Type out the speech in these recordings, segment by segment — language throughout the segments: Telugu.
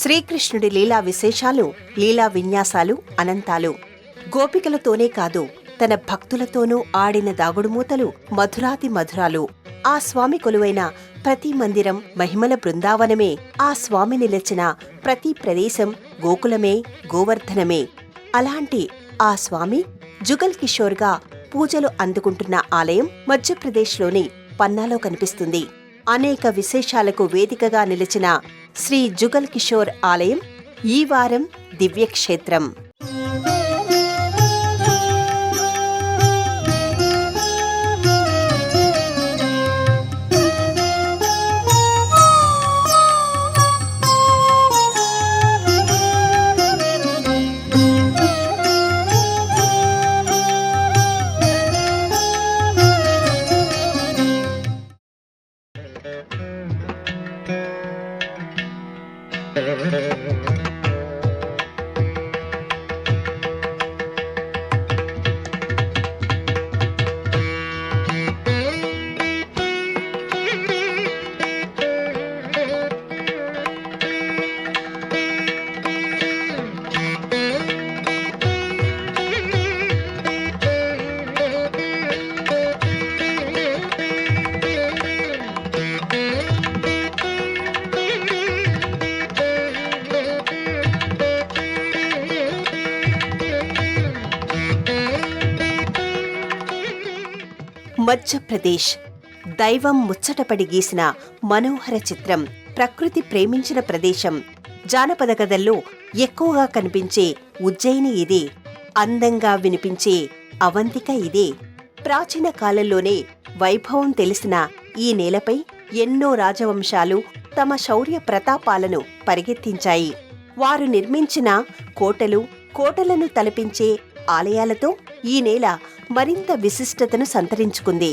శ్రీకృష్ణుడి లీలా విశేషాలు, లీలా విన్యాసాలు అనంతాలు. గోపికలతోనే కాదు, తన భక్తులతోనూ ఆడిన దాగుడుమూతలు మధురాతి మధురాలు. ఆ స్వామి కొలువైన ప్రతి మందిరం మహిమల బృందావనమే. ఆ స్వామి నిలిచిన ప్రతి ప్రదేశం గోకులమే, గోవర్ధనమే. అలాంటి ఆ స్వామి జుగల్ కిషోర్గా పూజలు అందుకుంటున్న ఆలయం మధ్యప్రదేశ్లోని పన్నాలో కనిపిస్తుంది. అనేక విశేషాలకు వేదికగా నిలిచిన శ్రీ జుగల్ కిషోర్ ఆలయం ఈ వారం దివ్యక్షేత్రం. మధ్యప్రదేశ్ దైవం ముచ్చటపడి గీసిన మనోహర చిత్రం. ప్రకృతి ప్రేమించిన ప్రదేశం. జానపద కథల్లో ఎక్కువగా కనిపించే ఉజ్జయిని ఇదే. అందంగా వినిపించే అవంతిక ఇదే. ప్రాచీన కాలంలోనే వైభవం తెలిసిన ఈ నేలపై ఎన్నో రాజవంశాలు తమ శౌర్య ప్రతాపాలను పరిగెత్తించాయి. వారు నిర్మించిన కోటలు, కోటలను తలపించే ఆలయాలతో ఈ నేల మరింత విశిష్టతను సంతరించుకుంది.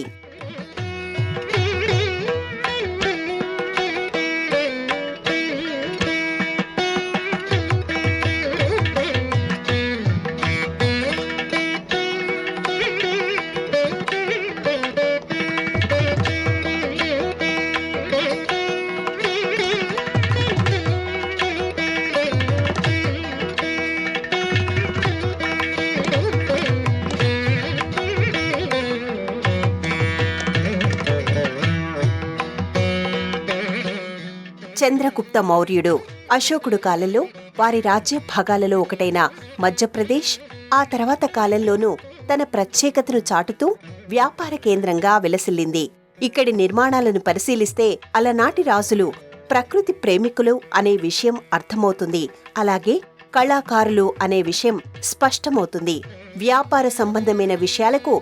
చంద్రగుప్త మౌర్యుడు, అశోకుడు కాలంలో వారి రాజ్య భాగాలలో ఒకటైన మధ్యప్రదేశ్ ఆ తర్వాత కాలంలోనూ తన ప్రత్యేకతను చాటుతూ వ్యాపార కేంద్రంగా విలసిల్లింది. ఇక్కడి నిర్మాణాలను పరిశీలిస్తే అలనాటి రాజులు ప్రకృతి ప్రేమికులు అనే విషయం అర్థమవుతుంది. అలాగే కళాకారులు అనే విషయం స్పష్టమవుతుంది. వ్యాపార సంబంధమైన విషయాలకు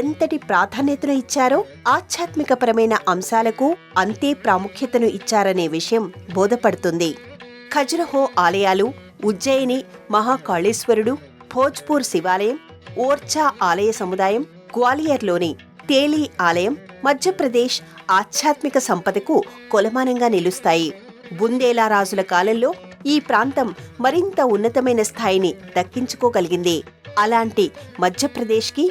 ఎంతటి ప్రాధాన్యతను ఇచ్చారో ఆధ్యాత్మికపరమైన అంశాలకు అంతే ప్రాముఖ్యతను ఇచ్చారనే విషయం బోధపడుతుంది. ఖజురహో ఆలయాలు, ఉజ్జయిని మహాకాళేశ్వరుడు, భోజ్పూర్ శివాలయం, ఓర్చా ఆలయ సముదాయం, గ్వాలియర్లోని తేలీ ఆలయం మధ్యప్రదేశ్ ఆధ్యాత్మిక సంపదకు కొలమానంగా నిలుస్తాయి. బుందేలా రాజుల కాలంలో ఈ ప్రాంతం మరింత ఉన్నతమైన స్థాయిని దక్కించుకోగలిగింది. అలాంటి మధ్యప్రదేశ్కి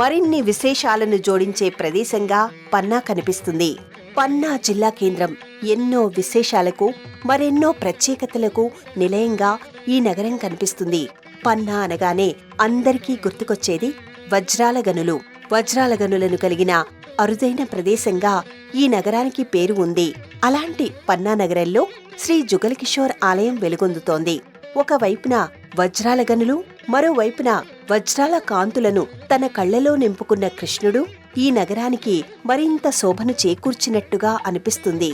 మరిన్ని విశేషాలను జోడించే ప్రదేశంగా పన్నా కనిపిస్తుంది. పన్నా జిల్లా కేంద్రం ఎన్నో విశేషాలకు, మరెన్నో ప్రత్యేకతలకు నిలయంగా ఈ నగరం కనిపిస్తుంది. పన్నా అనగానే అందరికీ గుర్తుకొచ్చేది వజ్రాల గనులు. వజ్రాల గనులను కలిగిన అరుదైన ప్రదేశంగా ఈ నగరానికి పేరు ఉంది. అలాంటి పన్నా నగరంలో శ్రీ జుగల్ కిషోర్ ఆలయం వెలుగొందుతోంది. ఒకవైపున వజ్రాల గనులు, మరోవైపున వజ్రాల కాంతులను తన కళ్లలో నింపుకున్న కృష్ణుడు ఈ నగరానికి మరింత శోభను చేకూర్చినట్టుగా అనిపిస్తుంది.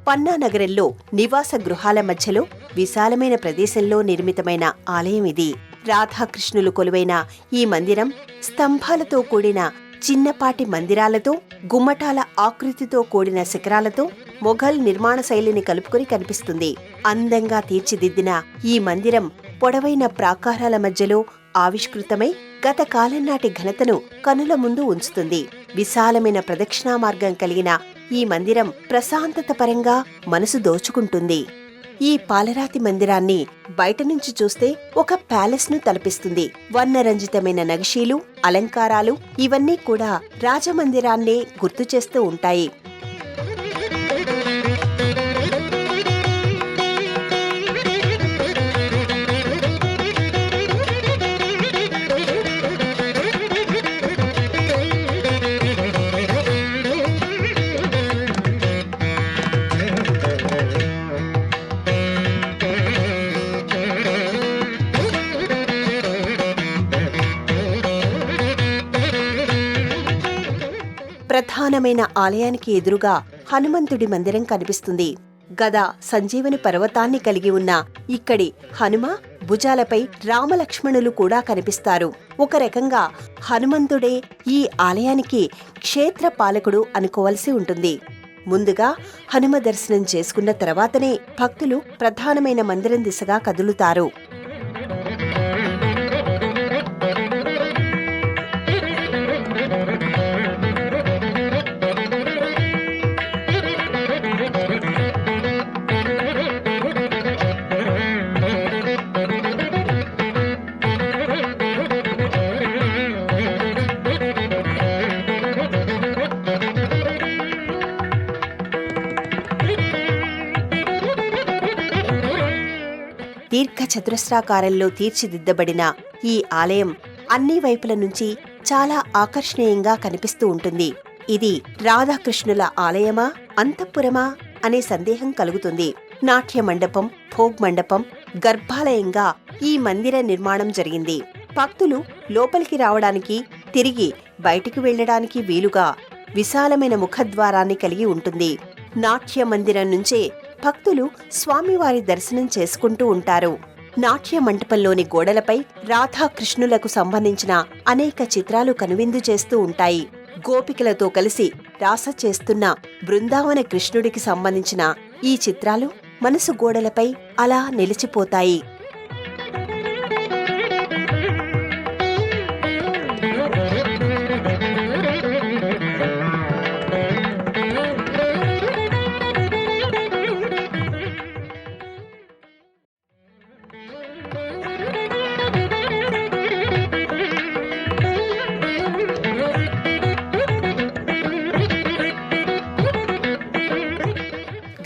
పన్నా నగరంలో నివాస గృహాల మధ్యలో విశాలమైన ప్రదేశంలో నిర్మితమైన ఆలయం ఇది. రాధాకృష్ణులు కొలువైన ఈ మందిరం స్తంభాలతో కూడిన చిన్నపాటి మందిరాలతో, గుమ్మటాల ఆకృతితో కూడిన శిఖరాలతో మొఘల్ నిర్మాణ శైలిని కలుపుకొని కనిపిస్తుంది. అందంగా తీర్చిదిద్దిన ఈ మందిరం పొడవైన ప్రాకారాల మధ్యలో ఆవిష్కృతమై గత కాలం నాటి ఘనతను కనుల ముందు ఉంచుతుంది. విశాలమైన ప్రదక్షిణా మార్గం కలిగిన ఈ మందిరం ప్రశాంతత పరంగా మనసు దోచుకుంటుంది. ఈ పాలరాతి మందిరాన్ని బయట నుంచి చూస్తే ఒక ప్యాలెస్ ను తలపిస్తుంది. వర్ణరంజితమైన నగిషీలు, అలంకారాలు ఇవన్నీ కూడా రాజమందిరాన్నే గుర్తు చేస్తూ ఉంటాయి. ప్రధానమైన ఆలయానికి ఎదురుగా హనుమంతుడి మందిరం కనిపిస్తుంది. గద, సంజీవని పర్వతాన్ని కలిగి ఉన్న ఇక్కడి హనుమ భుజాలపై రామలక్ష్మణులు కూడా కనిపిస్తారు. ఒక రకంగా హనుమంతుడే ఈ ఆలయానికి క్షేత్ర పాలకుడు అనుకోవలసి ఉంటుంది. ముందుగా హనుమ దర్శనం చేసుకున్న తర్వాతనే భక్తులు ప్రధానమైన మందిరం దిశగా కదులుతారు. దీర్ఘచతురస్రాకారంలో తీర్చిదిద్దబడిన ఈ ఆలయం అన్ని వైపుల నుంచి చాలా ఆకర్షణీయంగా కనిపిస్తూ ఉంటుంది. ఇది రాధాకృష్ణుల ఆలయమా, అంతఃపురమా అనే సందేహం కలుగుతుంది. నాట్య మండపం, భోగ్ మండపం, గర్భాలయంగా ఈ మందిర నిర్మాణం జరిగింది. భక్తులు లోపలికి రావడానికి, తిరిగి బయటికి వెళ్లడానికి వీలుగా విశాలమైన ముఖద్వారాన్ని కలిగి ఉంటుంది. నాట్య మందిరం నుంచే భక్తులు స్వామివారి దర్శనం చేసుకుంటూ ఉంటారు. నాట్య మంటపంలోని గోడలపై రాధాకృష్ణులకు సంబంధించిన అనేక చిత్రాలు కనువిందు చేస్తూ ఉంటాయి. గోపికలతో కలిసి రాస చేస్తున్న బృందావన కృష్ణుడికి సంబంధించిన ఈ చిత్రాలు మనసు గోడలపై అలా నిలిచిపోతాయి.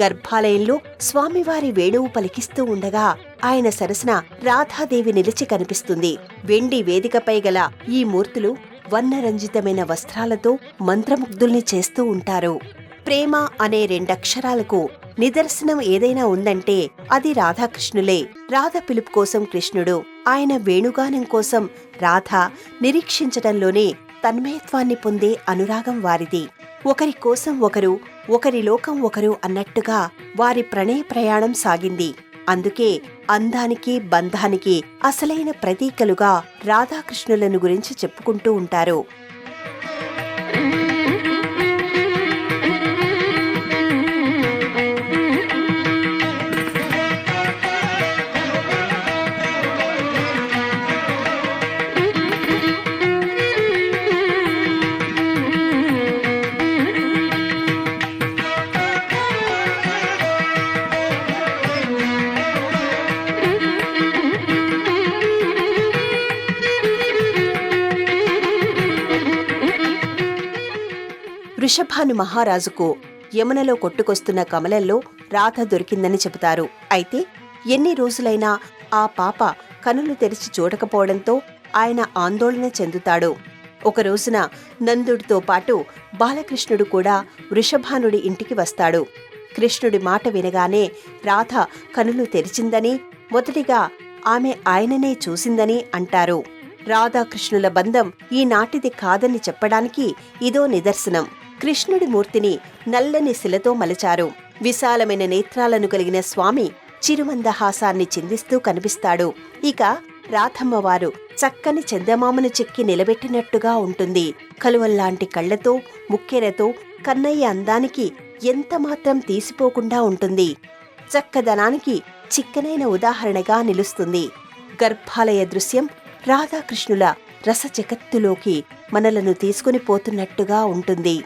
గర్భాలయంలో స్వామివారి వేణువు పలికిస్తూ ఉండగా ఆయన సరసన రాధాదేవి నిలిచి కనిపిస్తుంది. వెండి వేదికపై గల ఈ మూర్తులు వర్ణరంజితమైన వస్త్రాలతో మంత్రముగ్ధుల్ని చేస్తూ ఉంటారు. ప్రేమ అనే రెండక్షరాలకు నిదర్శనం ఏదైనా ఉందంటే అది రాధాకృష్ణులే. రాధ పిలుపు కోసం కృష్ణుడు, ఆయన వేణుగానం కోసం రాధ నిరీక్షించటంలోనే తన్మయత్వాన్ని పొందే అనురాగం వారిది. ఒకరి కోసం ఒకరు, ఒకరి లోకం ఒకరు అన్నట్టుగా వారి ప్రణయ ప్రయాణం సాగింది. అందుకే అందానికి, బంధానికి అసలైన ప్రతీకలుగా రాధాకృష్ణులను గురించి చెప్పుకుంటూ ఉంటారు. వృషభాను మహారాజుకు యమునలో కొట్టుకొస్తున్న కమలంలో రాధ దొరికిందని చెబుతారు. అయితే ఎన్ని రోజులైనా ఆ పాప కనులు తెరిచి చూడకపోవడంతో ఆయన ఆందోళన చెందుతాడు. ఒక రోజున నందుడితో పాటు బాలకృష్ణుడు కూడా వృషభానుడి ఇంటికి వస్తాడు. కృష్ణుడి మాట వినగానే రాధ కనులు తెరిచిందని, మొదటిగా ఆమె ఆయననే చూసిందని అంటారు. రాధాకృష్ణుల బంధం ఈనాటిది కాదని చెప్పడానికి ఇదో నిదర్శనం. కృష్ణుడి మూర్తిని నల్లని శిలతో మలిచారు. విశాలమైన నేత్రాలను కలిగిన స్వామి చిరుమందహాసాన్ని చిందిస్తూ కనిపిస్తాడు. ఇక రాధమ్మవారు చక్కని చందమామను చెక్కి నిలబెట్టినట్టుగా ఉంటుంది. కలువల్లాంటి కళ్లతో, ముక్కెరతో కన్నయ్య అందానికి ఎంతమాత్రం తీసిపోకుండా ఉంటుంది. చక్కదనానికి చిక్కనైన ఉదాహరణగా నిలుస్తుంది. గర్భాలయ దృశ్యం రాధాకృష్ణుల రస జగత్తులోకి మనలను తీసుకుని పోతున్నట్టుగా ఉంటుంది.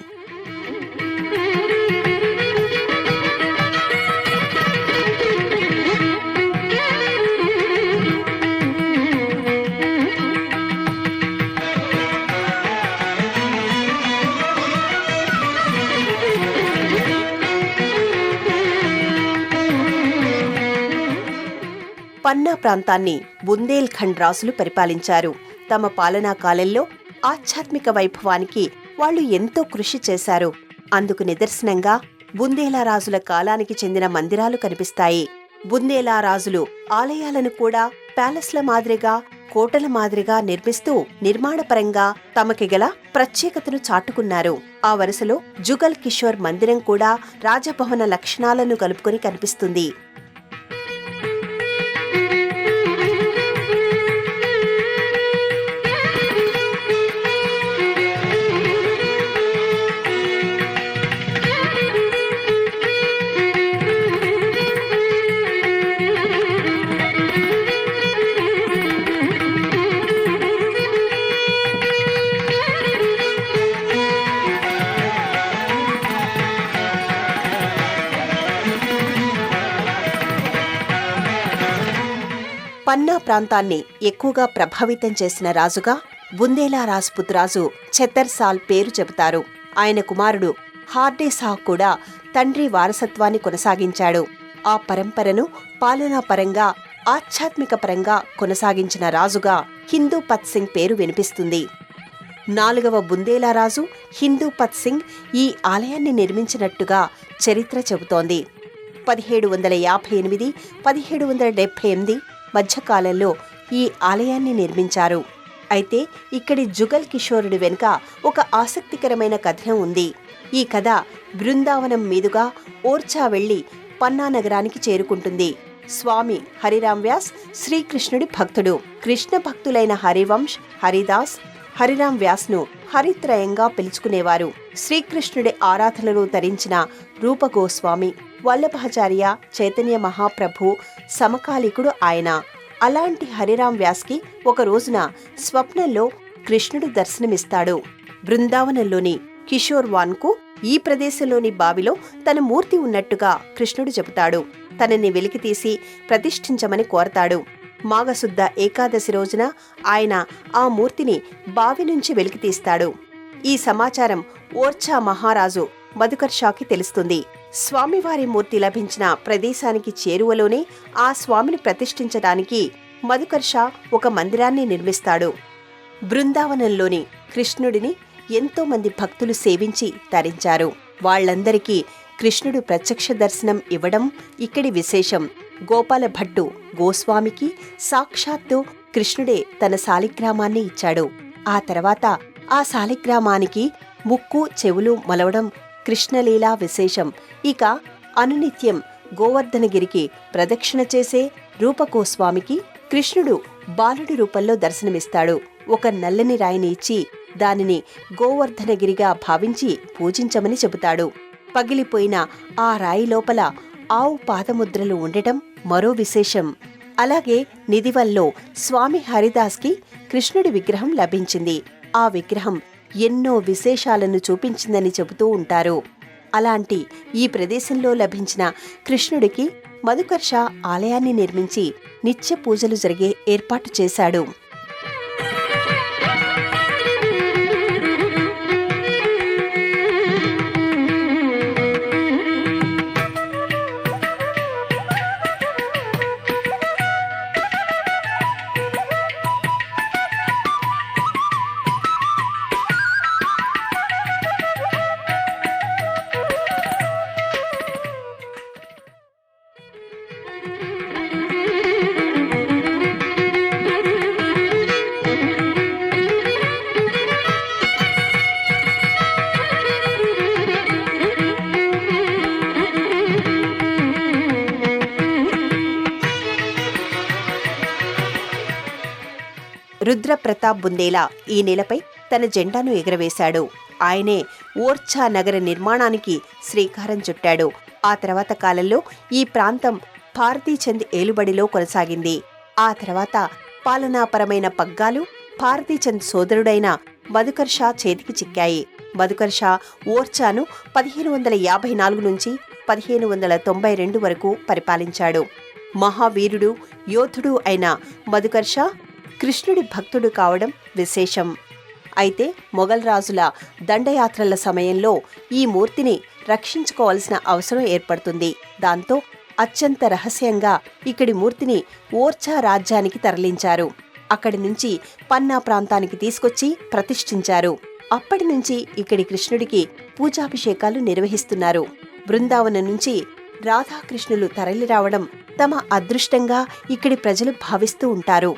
పన్నా ప్రాంతాన్ని బుందేల్ఖండ్ రాజులు పరిపాలించారు. తమ పాలనా కాలంలో ఆధ్యాత్మిక వైభవానికి వాళ్లు ఎంతో కృషి చేశారు. అందుకు నిదర్శనంగా బుందేలా రాజుల కాలానికి చెందిన మందిరాలు కనిపిస్తాయి. బుందేలా రాజులు ఆలయాలను కూడా ప్యాలెస్ల మాదిరిగా, కోటల మాదిరిగా నిర్మిస్తూ నిర్మాణపరంగా తమకి గల ప్రత్యేకతను చాటుకున్నారు. ఆ వరుసలో జుగల్ కిషోర్ మందిరం కూడా రాజభవన లక్షణాలను కలుపుకొని కనిపిస్తుంది. పన్నా ప్రాంతాన్ని ఎక్కువగా ప్రభావితం చేసిన రాజుగా బుందేలా రాజ్పుత్ రాజు ఛత్తర్సాల్ పేరు చెబుతారు. ఆయన కుమారుడు హార్డే-షా కూడా తండ్రి వారసత్వాన్ని కొనసాగించాడు. ఆ పరంపరను పాలనాపరంగా, ఆధ్యాత్మిక పరంగా కొనసాగించిన రాజుగా హిందూపత్ సింగ్ పేరు వినిపిస్తుంది. 4వ బుందేలా రాజు హిందూపత్ సింగ్ ఈ ఆలయాన్ని నిర్మించినట్టుగా చరిత్ర చెబుతోంది. 1758, 1778 మధ్యకాలంలో ఈ ఆలయాన్ని నిర్మించారు. అయితే ఇక్కడి జుగల్ కిషోరుడి వెనుక ఒక ఆసక్తికరమైన కథనం ఉంది. ఈ కథ బృందావనం మీదుగా ఓర్చా వెళ్లి పన్నా నగరానికి చేరుకుంటుంది. స్వామి హరిరామ్ వ్యాస్ శ్రీకృష్ణుడి భక్తుడు. కృష్ణ భక్తులైన హరివంశ్, హరిదాస్, హరిరామ్ వ్యాస్ను హరిత్రయంగా పిలుచుకునేవారు. శ్రీకృష్ణుడి ఆరాధనలు తరించిన రూపగోస్వామి, వల్లభాచార్య, చైతన్య మహాప్రభు సమకాలికుడు ఆయన. అలాంటి హరిరామ్ వ్యాస్కి ఒక రోజున స్వప్నంలో కృష్ణుడు దర్శనమిస్తాడు. బృందావనంలోని కిషోర్ వాన్కు ఈ ప్రదేశంలోని బావిలో తన మూర్తి ఉన్నట్టుగా కృష్ణుడు చెబుతాడు. తనని వెలికితీసి ప్రతిష్ఠించమని కోరతాడు. మాఘశుద్ధ ఏకాదశి రోజున ఆయన ఆ మూర్తిని బావి నుంచి వెలికితీస్తాడు. ఈ సమాచారం ఓర్చా మహారాజు మధుకర్ షాకి తెలుస్తుంది. స్వామివారి మూర్తి లభించిన ప్రదేశానికి చేరువలోనే ఆ స్వామిని ప్రతిష్ఠించడానికి మధుకర్ షా ఒక మందిరాన్ని నిర్మిస్తాడు. బృందావనంలోని కృష్ణుడిని ఎంతో మంది భక్తులు సేవించి తరించారు. వాళ్లందరికీ కృష్ణుడు ప్రత్యక్ష దర్శనం ఇవ్వడం ఇక్కడి విశేషం. గోపాల భట్టు గోస్వామికి సాక్షాత్తు కృష్ణుడే తన శాలిగ్రామాన్ని ఇచ్చాడు. ఆ తర్వాత ఆ శాలిగ్రామానికి ముక్కు, చెవులు మలవడం కృష్ణలీలా విశేషం. ఇక అనునిత్యం గోవర్ధనగిరికి ప్రదక్షిణ చేసే రూపగోస్వామికి కృష్ణుడు బాలుడి రూపంలో దర్శనమిస్తాడు. ఒక నల్లని రాయిని ఇచ్చి దానిని గోవర్ధనగిరిగా భావించి పూజించమని చెబుతాడు. పగిలిపోయిన ఆ రాయి లోపల ఆవు పాదముద్రలు ఉండటం మరో విశేషం. అలాగే నిధివల్లో స్వామి హరిదాస్కి కృష్ణుడి విగ్రహం లభించింది. ఆ విగ్రహం ఎన్నో విశేషాలను చూపించిందని చెబుతూ ఉంటారు. అలాంటి ఈ ప్రదేశంలో లభించిన కృష్ణుడికి మధుకర్ షా ఆలయాన్ని నిర్మించి నిత్య పూజలు జరిగే ఏర్పాటు చేశాడు. రుద్రప్రతాప్ బుందేలా ఈ నేలపై తన జెండాను ఎగురవేశాడు. ఆయనే ఓర్ఛా నగర నిర్మాణానికి శ్రీకారం చుట్టాడు. ఆ తర్వాత కాలంలో ఈ ప్రాంతం భారతీచంద్ ఏలుబడిలో కొనసాగింది. ఆ తర్వాత పాలనాపరమైన పగ్గాలు భారతీచంద్ సోదరుడైన మధుకర్ షా చేతికి చిక్కాయి. మధుకర్ షా ఓర్ఛాను 1554 నుంచి 1592 వరకు పరిపాలించాడు. మహావీరుడు, యోధుడు అయిన మధుకర్ షా కృష్ణుడి భక్తుడు కావడం విశేషం. అయితే మొఘల్ రాజుల దండయాత్రల సమయంలో ఈ మూర్తిని రక్షించుకోవాల్సిన అవసరం ఏర్పడుతుంది. దాంతో అత్యంత రహస్యంగా ఇక్కడి మూర్తిని ఓర్ఛా రాజ్యానికి తరలించారు. అక్కడి నుంచి పన్నా ప్రాంతానికి తీసుకొచ్చి ప్రతిష్ఠించారు. అప్పటి నుంచి ఇక్కడి కృష్ణుడికి పూజాభిషేకాలు నిర్వహిస్తున్నారు. బృందావనం నుంచి రాధాకృష్ణులు తరలిరావడం తమ అదృష్టంగా ఇక్కడి ప్రజలు భావిస్తూ ఉంటారు.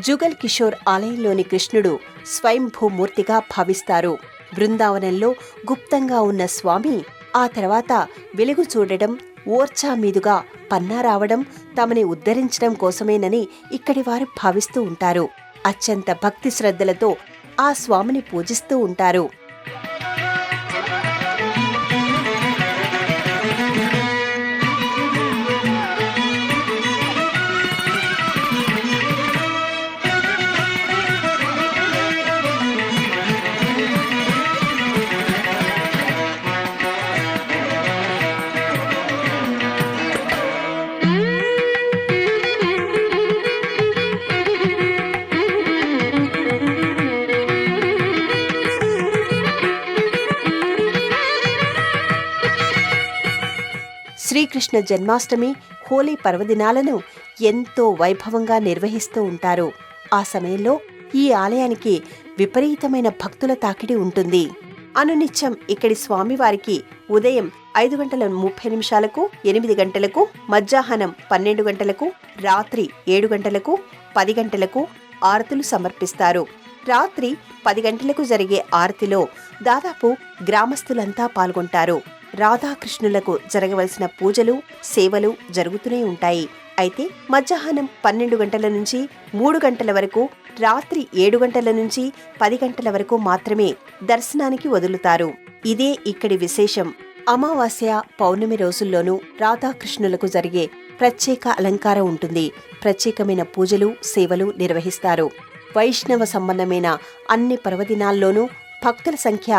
జుగల్ కిషోర్ ఆలయంలోని కృష్ణుడు స్వయంభూమూర్తిగా భావిస్తారు. బృందావనంలో గుప్తంగా ఉన్న స్వామి ఆ తర్వాత వెలుగు చూడడం, ఓర్ఛా మీదుగా పన్నా రావడం తమని ఉద్ధరించడం కోసమేనని ఇక్కడి వారు భావిస్తూ ఉంటారు. అత్యంత భక్తి శ్రద్ధలతో ఆ స్వామిని పూజిస్తూ ఉంటారు. శ్రీకృష్ణ జన్మాష్టమి, హోలీ పర్వదినాలను ఎంతో వైభవంగా నిర్వహిస్తూ ఉంటారు. ఆ సమయంలో ఈ ఆలయానికి విపరీతమైన భక్తుల తాకిడి ఉంటుంది. అనునిత్యం ఇక్కడి స్వామివారికి ఉదయం 5:30 8 గంటలకు, మధ్యాహ్నం 12 గంటలకు, రాత్రి 7 గంటలకు, 10 గంటలకు ఆరతులు సమర్పిస్తారు. రాత్రి 10 గంటలకు జరిగే ఆరతిలో దాదాపు గ్రామస్తులంతా పాల్గొంటారు. రాధాకృష్ణులకు జరగవలసిన పూజలు, సేవలు జరుగుతూనే ఉంటాయి. అయితే మధ్యాహ్నం 12 గంటల నుంచి 3 గంటల వరకు, రాత్రి 7 గంటల నుంచి 10 గంటల వరకు మాత్రమే దర్శనానికి వదులుతారు. ఇదే ఇక్కడి విశేషం. అమావాస్య, పౌర్ణమి రోజుల్లోనూ రాధాకృష్ణులకు జరిగే ప్రత్యేక అలంకారం ఉంటుంది. ప్రత్యేకమైన పూజలు, సేవలు నిర్వహిస్తారు. వైష్ణవ సంబంధమైన అన్ని పర్వదినాల్లోనూ భక్తుల సంఖ్య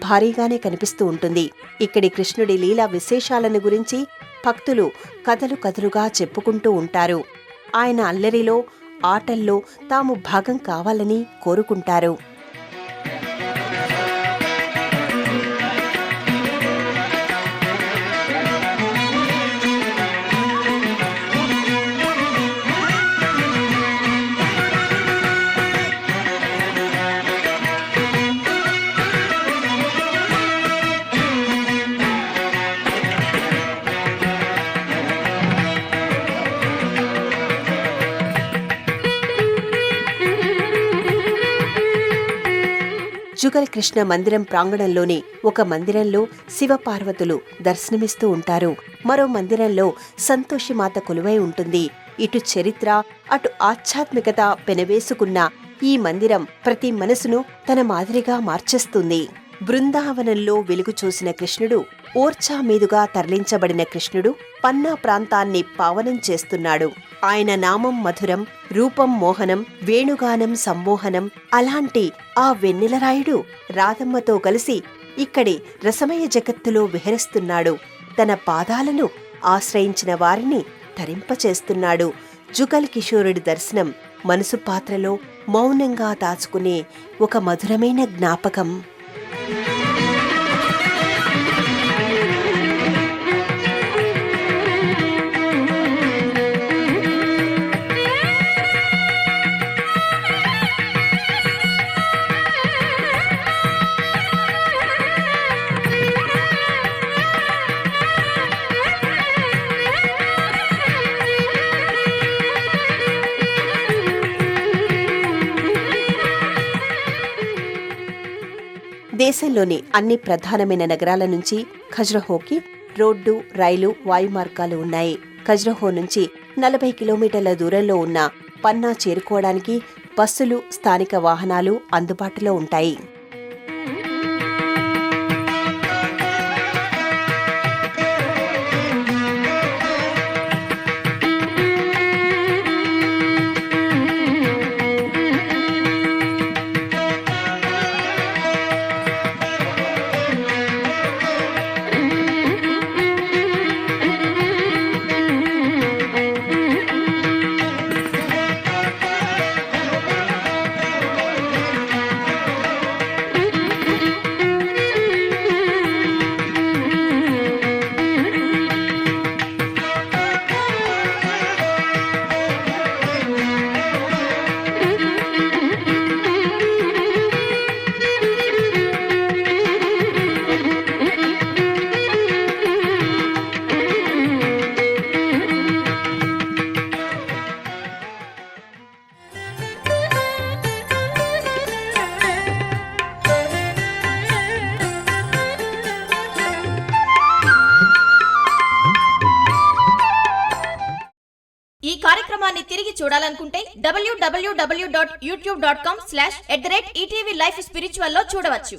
భారీగానే కనిపిస్తూ ఉంటుంది. ఇక్కడి కృష్ణుడి లీలా విశేషాలను గురించి భక్తులు కథలుగా చెప్పుకుంటూ ఉంటారు. ఆయన అల్లరిలో, ఆటల్లో తాము భాగం కావాలని కోరుకుంటారు. జుగల్ కృష్ణ మందిరం ప్రాంగణంలోని ఒక మందిరంలో శివపార్వతులు దర్శనమిస్తూ ఉంటారు. మరో మందిరంలో సంతోషిమాత కొలువై ఉంటుంది. ఇటు చరిత్ర, అటు ఆధ్యాత్మికత పెనవేసుకున్న ఈ మందిరం ప్రతి మనసును తన మాదిరిగా మార్చేస్తుంది. బృందావనంలో వెలుగు చూసిన కృష్ణుడు, ఓర్ఛా మీదుగా తరలించబడిన కృష్ణుడు పన్నా ప్రాంతాన్ని పావనం చేస్తున్నాడు. ఆయన నామం మధురం, రూపం మోహనం, వేణుగానం సమ్మోహనం. అలాంటి ఆ వెన్నెలరాయుడు రాధమ్మతో కలిసి ఇక్కడి రసమయ జగత్తులో విహరిస్తున్నాడు. తన పాదాలను ఆశ్రయించిన వారిని తరింపచేస్తున్నాడు. జుగల్ కిషోరుడి దర్శనం మనసు పాత్రలో మౌనంగా దాచుకునే ఒక మధురమైన జ్ఞాపకం. దేశంలోని అన్ని ప్రధానమైన నగరాల నుంచి ఖజ్రహోకి రోడ్డు, రైలు, వాయుమార్గాలు ఉన్నాయి. ఖజ్రహో నుంచి 40 కిలోమీటర్ల దూరంలో ఉన్న పన్నా చేరుకోవడానికి బస్సులు, స్థానిక వాహనాలు అందుబాటులో ఉంటాయి. ఈ కార్యక్రమాన్ని తిరిగి చూడాలనుకుంటే www.youtube.com/@ETV Life Spiritual లో చూడవచ్చు.